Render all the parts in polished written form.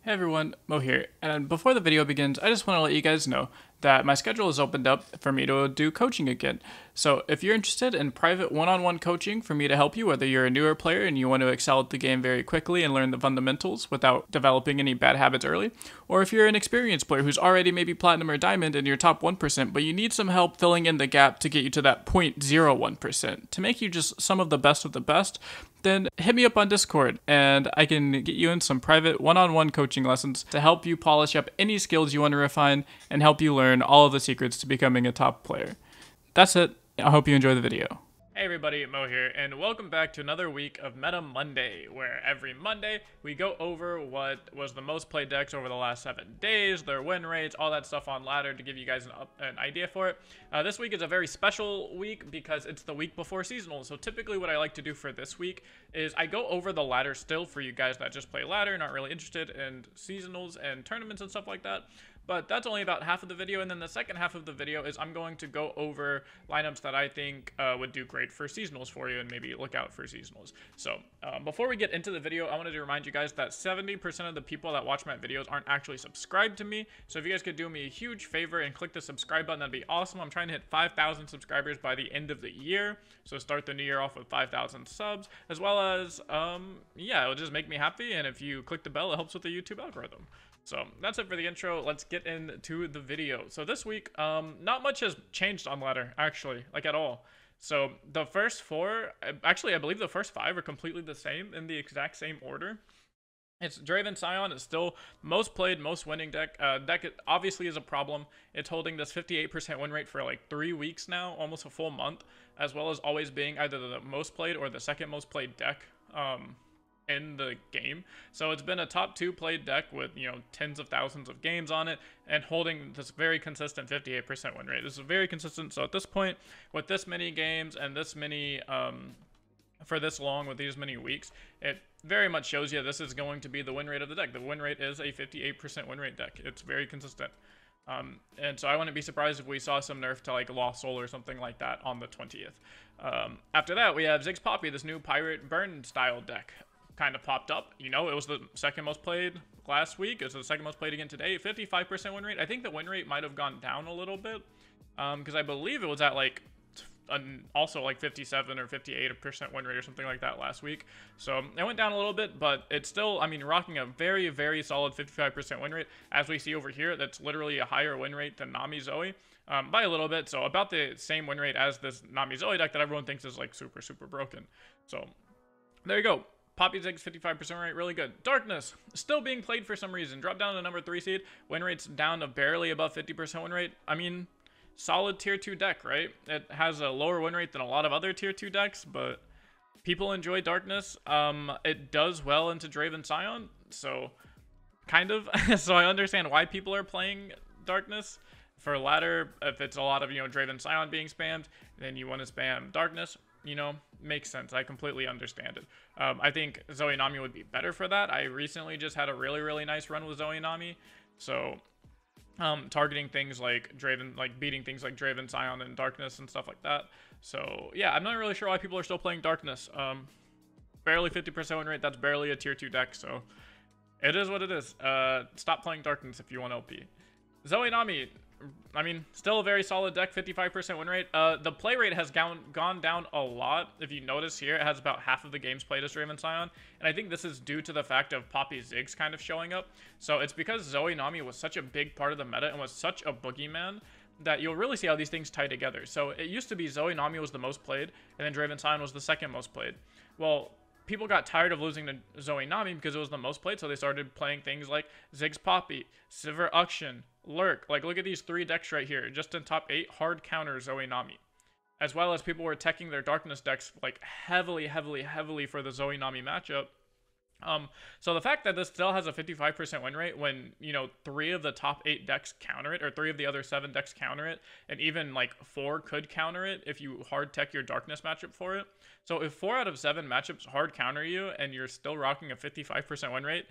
Hey everyone, Mo here, and before the video begins, I just want to let you guys know that my schedule is opened up for me to do coaching again. So if you're interested in private one-on-one coaching for me to help you, whether you're a newer player and you want to excel at the game very quickly and learn the fundamentals without developing any bad habits early, or if you're an experienced player who's already maybe platinum or diamond in your top 1%, but you need some help filling in the gap to get you to that 0.01%, to make you just some of the best, then hit me up on Discord and I can get you in some private one-on-one coaching lessons to help you polish up any skills you want to refine and help you learn all of the secrets to becoming a top player. That's it. I hope you enjoy the video. Hey everybody, Mo here, and welcome back to another week of Meta Monday, where every Monday we go over what was the most played decks over the last 7 days, their win rates, all that stuff on ladder to give you guys an idea for it. This week is a very special week because it's the week before seasonals, so typically what I like to do for this week is I go over the ladder still for you guys that just play ladder, not really interested in seasonals and tournaments and stuff like that. But that's only about half of the video, and then the second half of the video is I'm going to go over lineups that I think would do great for seasonals for you, and maybe look out for seasonals. So before we get into the video, I wanted to remind you guys that 70% of the people that watch my videos aren't actually subscribed to me. So if you guys could do me a huge favor and click the subscribe button, that'd be awesome. I'm trying to hit 5,000 subscribers by the end of the year. So start the new year off with 5,000 subs, as well as, yeah, it'll just make me happy. And if you click the bell, it helps with the YouTube algorithm. So that's it for the intro. Let's get into the video. So this week, not much has changed on ladder, actually, like at all. So the first 4, actually I believe the first 5 are completely the same in the exact same order. It's Draven Sion is still most played, most winning deck. Deck obviously is a problem. It's holding this 58% win rate for like 3 weeks now, almost a full month, as well as always being either the most played or the second most played deck in the game. So it's been a top 2 played deck with, you know, tens of thousands of games on it and holding this very consistent 58% win rate. This is very consistent. So at this point, with this many games and this many for this long, with these many weeks, it very much shows you this is going to be the win rate of the deck. The win rate is a 58% win rate deck. It's very consistent. And so I wouldn't be surprised if we saw some nerf to like Lost Soul or something like that on the 20th. After that, we have Ziggs Poppy, this new Pirate Burn style deck. Kind of popped up. You know, it was the second most played last week. It's the second most played again today. 55% win rate. I think the win rate might have gone down a little bit because I believe it was at like also like 57 or 58% win rate or something like that last week. So it went down a little bit, but it's still, I mean, rocking a very, very solid 55% win rate. As we see over here, that's literally a higher win rate than Nami Zoe by a little bit. So about the same win rate as this Nami Zoe deck that everyone thinks is like super, super broken. So there you go. Poppy Ziggs 55% rate, really good. Darkness, still being played for some reason. Dropped down to number 3 seed. Win rate's down to barely above 50% win rate. I mean, solid tier 2 deck, right? It has a lower win rate than a lot of other tier 2 decks, but people enjoy Darkness. It does well into Draven Sion, so kind of. So I understand why people are playing Darkness. For ladder, if it's a lot of, you know, Draven Sion being spammed, then you want to spam Darkness. You know, makes sense. I completely understand it. I think Zoe Nami would be better for that. I recently just had a really, really nice run with Zoe Nami. So, targeting things like Draven, like beating things like Draven, Sion, and Darkness and stuff like that. So, yeah, I'm not really sure why people are still playing Darkness. Barely 50% win rate. That's barely a tier 2 deck. So, it is what it is. Stop playing Darkness if you want LP. Zoe Nami, I mean, still a very solid deck, 55% win rate. The play rate has gone down a lot. If you notice here, it has about half of the games played as Draven Sion. And I think this is due to the fact of Poppy Ziggs kind of showing up. So it's because Zoe Nami was such a big part of the meta and was such a boogeyman that you'll really see how these things tie together. So it used to be Zoe Nami was the most played, and then Draven Sion was the second most played. Well, people got tired of losing to Zoe Nami because it was the most played, so they started playing things like Ziggs Poppy, Sivir Auction, Lurk. Like, look at these 3 decks right here. Just in top 8, hard counter Zoe Nami. As well as people were teching their Darkness decks, like, heavily for the Zoe Nami matchup. So the fact that this still has a 55% win rate when, you know, 3 of the top 8 decks counter it, or 3 of the other 7 decks counter it, and even like 4 could counter it if you hard tech your Darkness matchup for it. So if 4 out of 7 matchups hard counter you and you're still rocking a 55% win rate,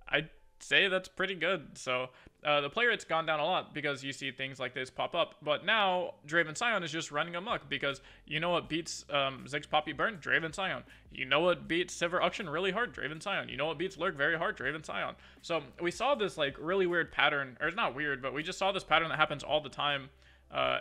I say that's pretty good. So the play rate's gone down a lot because you see things like this pop up. But now Draven Sion is just running amok because you know what beats Ziggs Poppy Burn? Draven Sion. You know what beats Sever Auction really hard? Draven Sion. You know what beats Lurk very hard? Draven Sion. So we saw this like really weird pattern, or it's not weird, but we just saw this pattern that happens all the time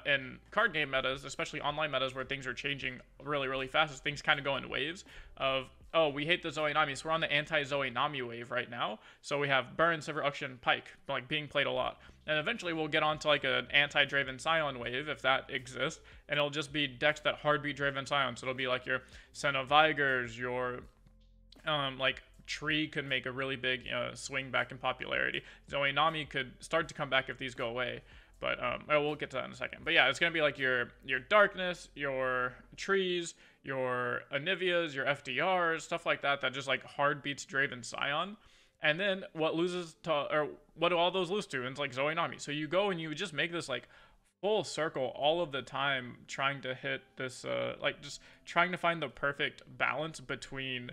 in card game metas, especially online metas where things are changing really, really fast as things kind of go in waves of, oh, we hate the Zoe Nami, so we're on the anti-Zoe Nami wave right now. So we have Burn, Sever Auction, Pike, like being played a lot. And eventually we'll get onto like an anti-Draven Sion wave, if that exists, and it'll just be decks that hard beat Draven Sion. So it'll be like your Senna Vigors, your like Tree could make a really big swing back in popularity. Zoe Nami could start to come back if these go away. But we'll get to that in a second. But yeah, it's going to be like your Darkness, your Trees, your Anivias, your FDRs, stuff like that just like hard beats Draven Sion. And then what loses to, or what do all those lose to? And it's like Zoe Nami. So you go and you just make this like full circle all of the time trying to hit this, like just trying to find the perfect balance between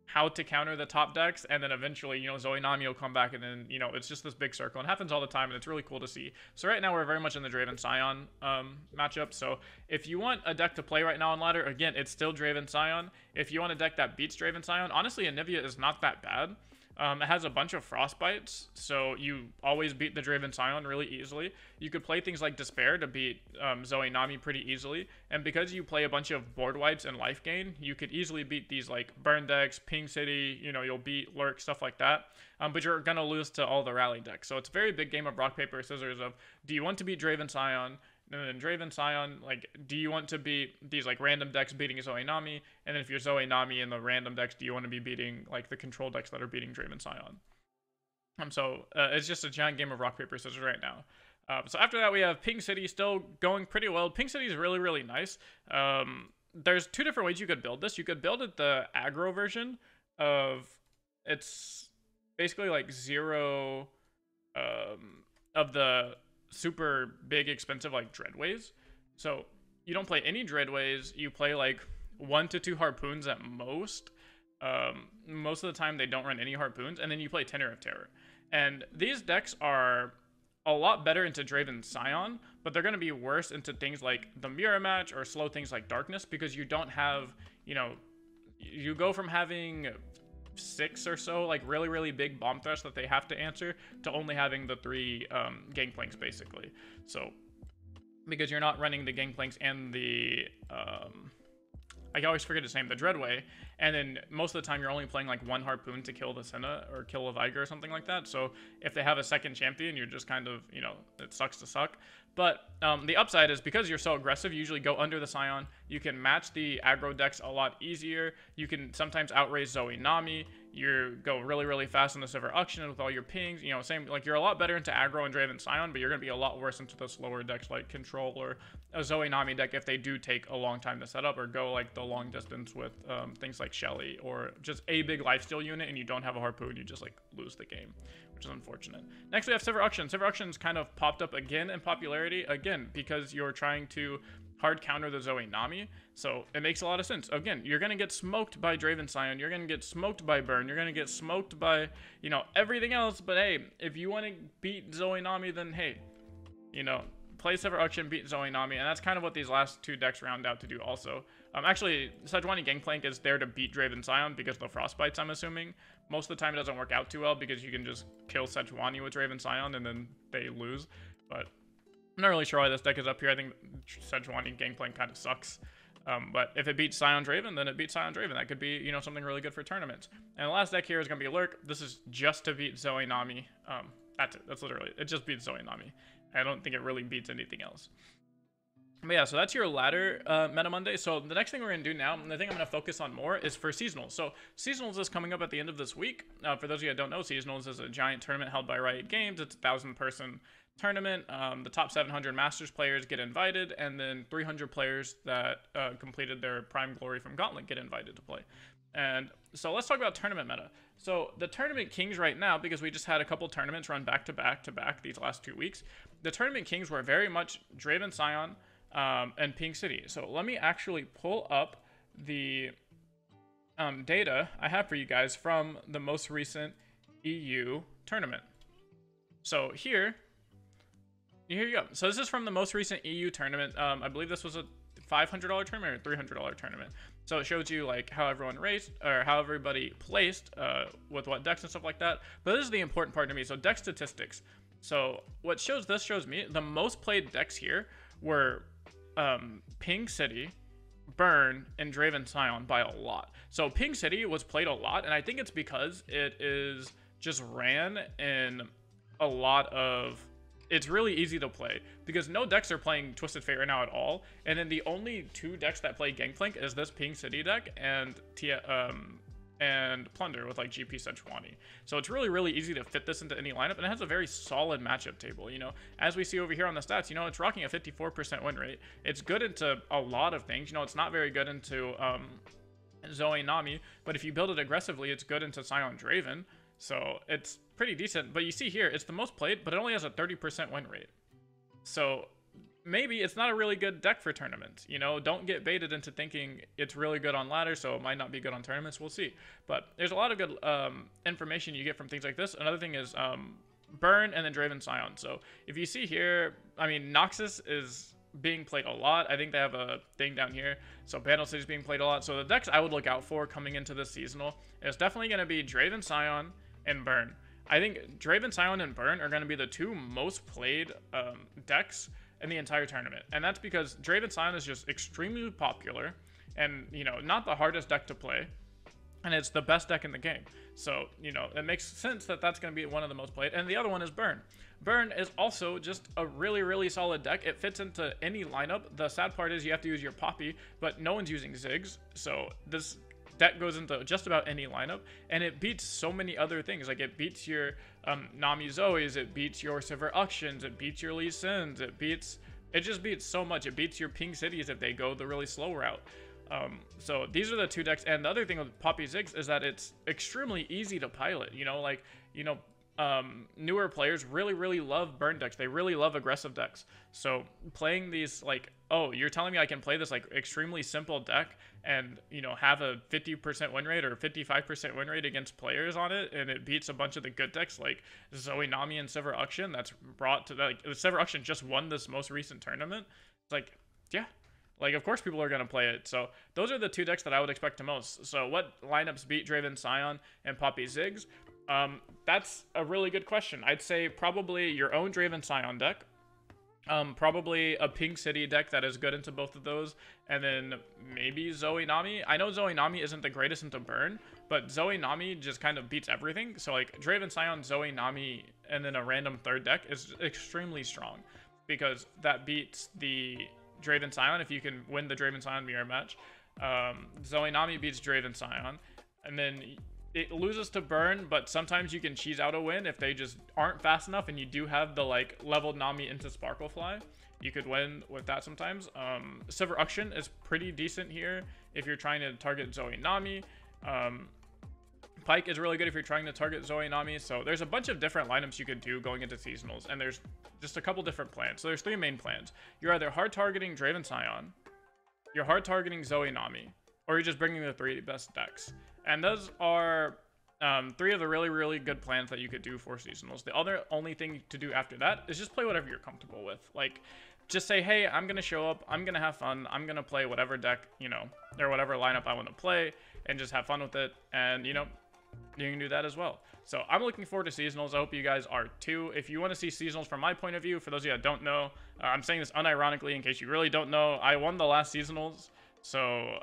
how to counter the top decks, and then eventually, you know, Zoe Nami will come back, and then, you know, it's just this big circle, and it happens all the time, and it's really cool to see. So right now, we're very much in the Draven Sion matchup, so if you want a deck to play right now on ladder, again, it's still Draven Sion. If you want a deck that beats Draven Sion, honestly, Anivia is not that bad. It has a bunch of Frostbites, so you always beat the Draven Sion really easily. You could play things like Despair to beat Zoe Nami pretty easily, and because you play a bunch of board wipes and life gain, you could easily beat these like Burn decks, Ping City, you know, you'll beat Lurk, stuff like that, but you're gonna lose to all the rally decks. So it's a very big game of rock, paper, scissors of, do you want to beat Draven Sion? And then Draven Sion, like, do you want to beat these, like, random decks beating Zoe Nami? And then if you're Zoe Nami in the random decks, do you want to be beating, like, the control decks that are beating Draven Sion? So it's just a giant game of rock, paper, scissors right now. So after that, we have Ping City still going pretty well. Ping City is really, really nice. There's two different ways you could build this. You could build it the aggro version of, it's basically, like, 0 of the super big expensive like Dreadways. So you don't play any Dreadways, you play like 1 to 2 harpoons at most. Most of the time they don't run any harpoons, and then you play Tenor of Terror. And these decks are a lot better into Draven Sion, but they're going to be worse into things like the Mirror Match or slow things like Darkness, because you don't have, you know, you go from having 6 or so like really, really big bomb threats that they have to answer to only having the 3 gangplanks basically. So because you're not running the gangplanks and the I always forget his name, the Dreadway, and then most of the time you're only playing like 1 harpoon to kill the Senna or kill a Viger or something like that. So if they have a second champion, you're just kind of, you know, it sucks to suck. But the upside is because you're so aggressive, you usually go under the Sion. You can match the aggro decks a lot easier. You can sometimes outrace Zoe Nami. You go really, really fast in the Sever Auction with all your pings. You know, same, like you're a lot better into aggro and Draven Sion, but you're going to be a lot worse into the slower decks like Control or a Zoe Nami deck if they do take a long time to set up or go like the long distance with things like Shelly or just a big lifesteal unit and you don't have a harpoon, you just like lose the game, which is unfortunate. Next we have Sever Auction. Sever Auction's kind of popped up again in popularity, again, because you're trying to hard counter the Zoe Nami, so it makes a lot of sense. Again, you're going to get smoked by Draven Sion, you're going to get smoked by Burn, you're going to get smoked by, you know, everything else, but hey, if you want to beat Zoe Nami, then hey, you know, play Sever Auction, beat Zoe Nami, and that's kind of what these last 2 decks round out to do also. Actually, Sejuani Gangplank is there to beat Draven Sion because of the Frostbites, I'm assuming. Most of the time it doesn't work out too well because you can just kill Sejuani with Draven Sion and then they lose, but I'm not really sure why this deck is up here. I think Sejuani Gangplank kind of sucks. But if it beats Sion Draven, then it beats Sion Draven. That could be, you know, something really good for tournaments. And the last deck here is going to be Lurk. This is just to beat Zoe Nami. That's it. That's literally it. It just beats Zoe Nami. I don't think it really beats anything else. But yeah, so that's your ladder Meta Monday. So the next thing we're going to do now, and the thing I'm going to focus on more, is for Seasonals. So Seasonals is coming up at the end of this week. For those of you that don't know, Seasonals is a giant tournament held by Riot Games. It's a 1,000-person tournament. The top 700 Masters players get invited, and then 300 players that completed their Prime Glory from Gauntlet get invited to play. And so let's talk about tournament meta. So the tournament kings right now, because we just had a couple tournaments run back to back these last 2 weeks, the tournament kings were very much Draven Sion and Ping City. So let me actually pull up the data I have for you guys from the most recent EU tournament. So here you go. So this is from the most recent EU tournament. I believe this was a $500 tournament or $300 tournament. So it shows you like how everyone raced or how everybody placed with what decks and stuff like that. But this is the important part to me. So deck statistics. So what shows me the most played decks here were Ping City, Burn, and Draven Sion by a lot. So Ping City was played a lot, and I think it's because it is just ran in a lot of... It's really easy to play because no decks are playing Twisted Fate right now at all. And then the only two decks that play Gangplank is this Ping City deck and Plunder with like GP Sejuani. So it's really easy to fit this into any lineup, and it has a very solid matchup table. You know, as we see over here on the stats, you know, it's rocking a 54% win rate. It's good into a lot of things. You know, it's not very good into Zoe Nami, but if you build it aggressively, it's good into Sion Draven. So it's pretty decent, but you see here, it's the most played, but it only has a 30% win rate. So maybe it's not a really good deck for tournaments. You know, don't get baited into thinking it's really good on ladder, so it might not be good on tournaments. We'll see. But there's a lot of good information you get from things like this. Another thing is Burn and then Draven Sion. So if you see here, I mean, Noxus is being played a lot. I think they have a thing down here. So Bandle City is being played a lot. So the decks I would look out for coming into this seasonal is definitely going to be Draven Sion and Burn. I think Draven Sion and Burn are going to be the two most played decks in the entire tournament. And that's because Draven Sion is just extremely popular and, you know, not the hardest deck to play. And it's the best deck in the game. So, you know, it makes sense that that's going to be one of the most played. And the other one is Burn. Burn is also just a really solid deck. It fits into any lineup. The sad part is you have to use your Poppy, but no one's using Ziggs. So this deck goes into just about any lineup, and it beats so many other things. Like it beats your Nami Zoes, it beats your Silver Auctions, it beats your Lee Sins, it just beats so much. It beats your Ping Cities if they go the really slow route. So these are the two decks, and the other thing with Poppy Ziggs is that it's extremely easy to pilot. You know, like, you know, newer players really love burn decks. They really love aggressive decks. So playing these, like, oh, you're telling me I can play this like extremely simple deck and, you know, have a 50% win rate or 55% win rate against players on it, and it beats a bunch of the good decks like Zoe Nami and Silver Auction that's brought to that. Like, the Silver Auction just won this most recent tournament. It's like, yeah. Like, of course people are going to play it. So those are the two decks that I would expect the most. So what lineups beat Draven Sion and Poppy Ziggs? That's a really good question. I'd say probably your own Draven Sion deck. Probably a Pink City deck that is good into both of those. And then maybe Zoe Nami. I know Zoe Nami isn't the greatest into Burn, but Zoe Nami just kind of beats everything. So like Draven Sion, Zoe Nami, and then a random third deck is extremely strong. Because that beats the Draven Sion if you can win the Draven Sion mirror match. Zoe Nami beats Draven Sion, and then it loses to Burn, but sometimes you can cheese out a win if they just aren't fast enough and you do have the like leveled Nami into Sparklefly. You could win with that sometimes. Silver Auction is pretty decent here if you're trying to target Zoe Nami. Pike is really good if you're trying to target Zoe Nami. So there's a bunch of different lineups you could do going into seasonals, and there's just a couple different plans. So there's three main plans. You're either hard targeting Draven Sion, you're hard targeting Zoe Nami, or you're just bringing the three best decks. And those are three of the really good plans that you could do for seasonals. The only thing to do after that is just play whatever you're comfortable with. Like, just say, hey, I'm going to show up, I'm going to have fun, I'm going to play whatever deck, you know, or whatever lineup I want to play, and just have fun with it. And, you know, you can do that as well. So I'm looking forward to seasonals. I hope you guys are too. If you want to see seasonals from my point of view, for those of you that don't know, I'm saying this unironically in case you really don't know, I won the last seasonals. So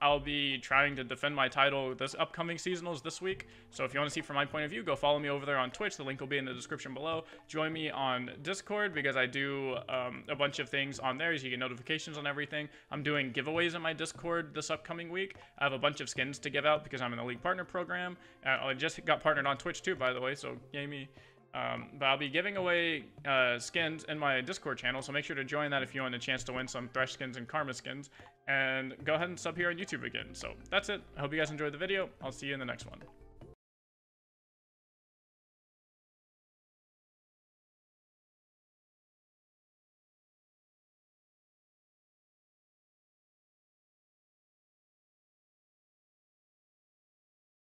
I'll be trying to defend my title this upcoming seasonals this week. So if you want to see from my point of view, go follow me over there on Twitch. The link will be in the description below. Join me on Discord because I do a bunch of things on there. You get notifications on everything. I'm doing giveaways in my Discord this upcoming week. I have a bunch of skins to give out because I'm in the League Partner Program. I just got partnered on Twitch too, by the way, so yay me. But I'll be giving away skins in my Discord channel, so make sure to join that if you want a chance to win some Thresh skins and Karma skins. And go ahead and sub here on YouTube again. So that's it. I hope you guys enjoyed the video. I'll see you in the next one.